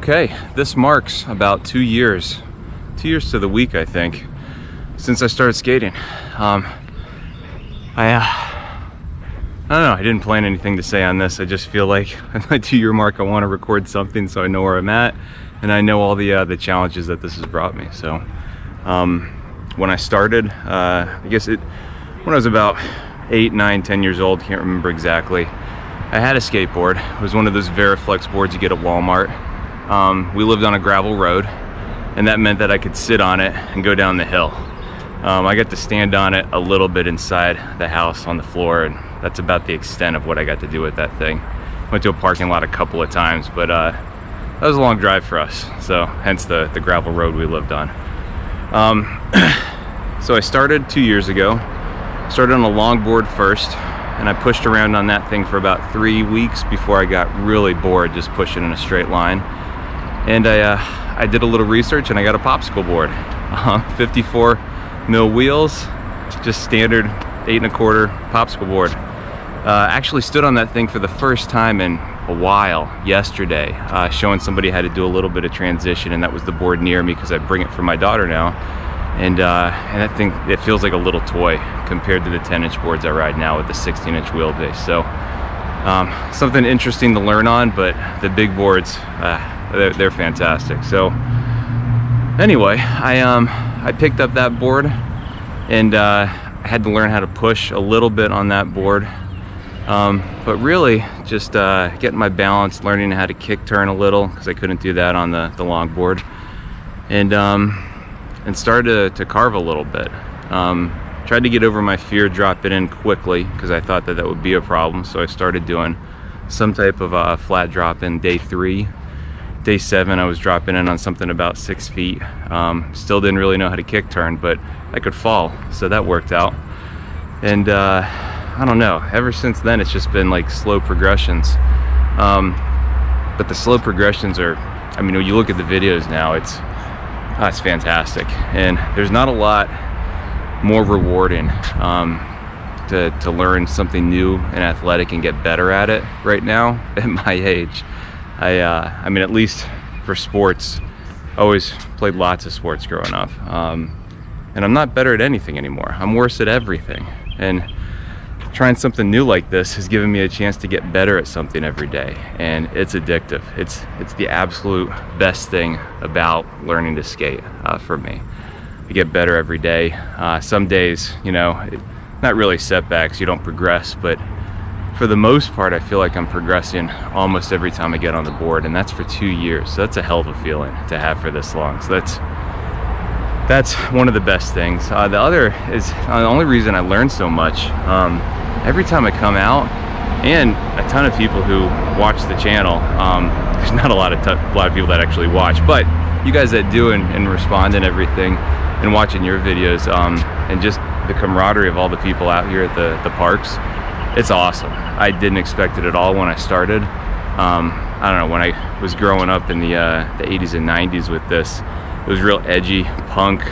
Okay, this marks about 2 years to the week, I think, since I started skating. I don't know, I didn't plan anything to say on this. I just feel like at my 2-year mark, I want to record something so I know where I'm at, and I know all the challenges that this has brought me. So when I started, I guess when I was about 8, 9, 10 years old, can't remember exactly, I had a skateboard. It was one of those Veriflex boards you get at Walmart. We lived on a gravel road, and that meant that I could sit on it and go down the hill. I got to stand on it a little bit inside the house on the floor, and that's about the extent of what I got to do with that thing. Went to a parking lot a couple of times, but that was a long drive for us, so hence the gravel road we lived on. So I started 2 years ago. Started on a longboard first, and I pushed around on that thing for about 3 weeks before I got really bored just pushing in a straight line. And I did a little research and I got a popsicle board. 54 mil wheels, just standard 8 1/4 popsicle board. Actually stood on that thing for the first time in a while yesterday, showing somebody how to do a little bit of transition, and that was the board near me because I bring it for my daughter now. And that thing, it feels like a little toy compared to the 10-inch boards I ride now with the 16-inch wheelbase. So something interesting to learn on, but the big boards, they're fantastic. So anyway, I picked up that board, and I had to learn how to push a little bit on that board. But really just getting my balance, learning how to kick turn a little because I couldn't do that on the longboard. And started to carve a little bit. Tried to get over my fear, drop it in quickly because I thought that would be a problem. So I started doing some type of a flat drop in day 3. Day 7, I was dropping in on something about 6 feet. Still didn't really know how to kick turn, but I could fall, so that worked out. And I don't know, ever since then it's just been like slow progressions. But the slow progressions are, I mean, when you look at the videos now, it's fantastic, and there's not a lot more rewarding to learn something new and athletic and get better at it right now at my age. I mean, at least for sports, I always played lots of sports growing up, and I'm not better at anything anymore. I'm worse at everything, and trying something new like this has given me a chance to get better at something every day, and it's addictive. It's the absolute best thing about learning to skate for me. I get better every day. Some days, you know, not really setbacks, you don't progress, but for the most part, I feel like I'm progressing almost every time I get on the board, and that's for 2 years. So that's a hell of a feeling to have for this long. So that's one of the best things. The other is the only reason I learned so much. Every time I come out, and a ton of people who watch the channel, there's not a lot of people that actually watch, but you guys that do and respond and everything and watching your videos, and just the camaraderie of all the people out here at the parks, it's awesome. I didn't expect it at all when I started. I don't know, when I was growing up in the 80s and 90s with this, it was real edgy, punk.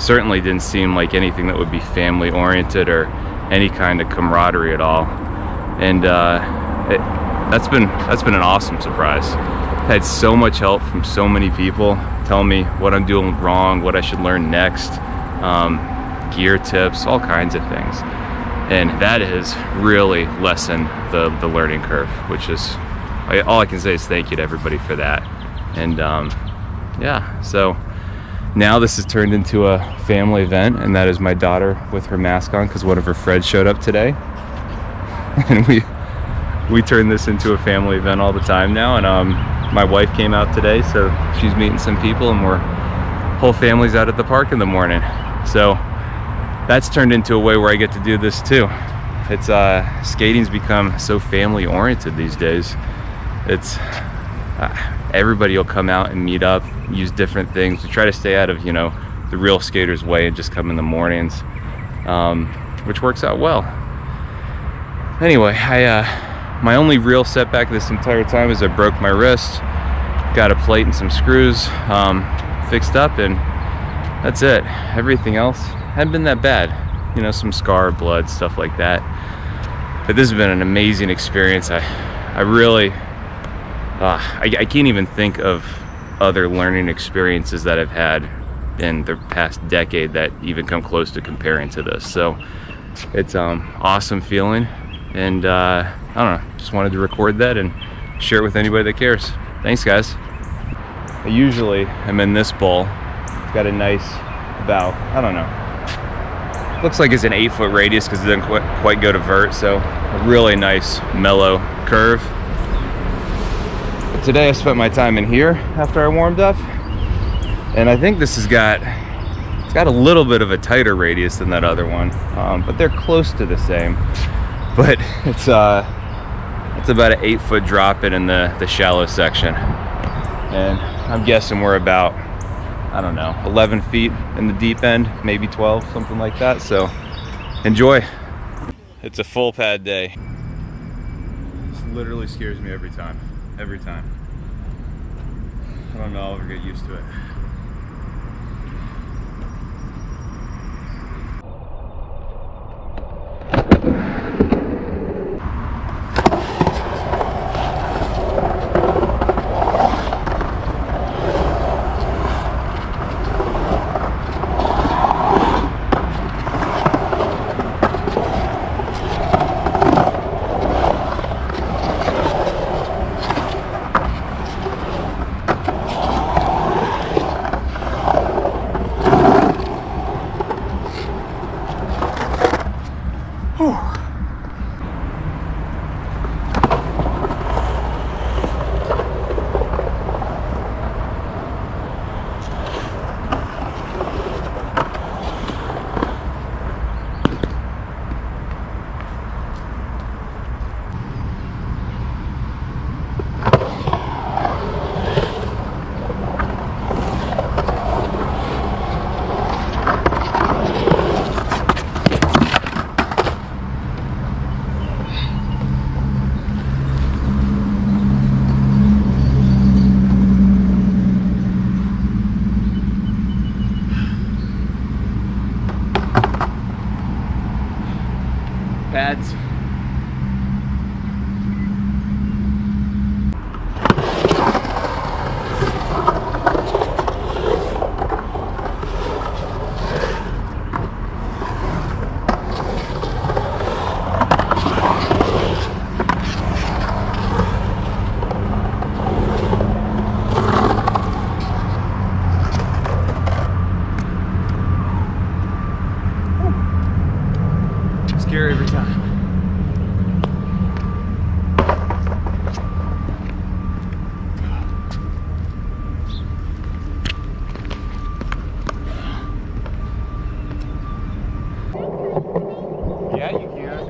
Certainly didn't seem like anything that would be family oriented or any kind of camaraderie at all. And that's been an awesome surprise. I had so much help from so many people telling me what I'm doing wrong, what I should learn next, gear tips, all kinds of things. And that has really lessened the learning curve, which is, all I can say is thank you to everybody for that. And yeah, so now this has turned into a family event, and that is my daughter with her mask on because one of her friends showed up today. And we turn this into a family event all the time now. And my wife came out today, so she's meeting some people, and whole family's out at the park in the morning. So that's turned into a way where I get to do this too. It's skating's become so family oriented these days. It's everybody will come out and meet up, use different things. We try to stay out of, you know, the real skaters' way and just come in the mornings, which works out well. Anyway, my only real setback this entire time is I broke my wrist, got a plate and some screws fixed up, and that's it. Everything else hadn't been that bad. You know, some scar, blood, stuff like that. But this has been an amazing experience. I really I can't even think of other learning experiences that I've had in the past decade that even come close to comparing to this. So it's awesome feeling, and I don't know, just wanted to record that and share it with anybody that cares. Thanks, guys. I usually am in this bowl. It's got a nice, about, I don't know, looks like it's an 8-foot radius because it doesn't quite go to vert, so a really nice mellow curve. But today I spent my time in here after I warmed up, and I think this has got, it's got a little bit of a tighter radius than that other one, but they're close to the same. But it's about an 8-foot drop in the shallow section, and I'm guessing we're about, I don't know, 11 feet in the deep end, maybe 12, something like that. So enjoy. It's a full pad day. This literally scares me every time. Every time. I don't know, I'll ever get used to it. Pads. Scary every time. Yeah, you can.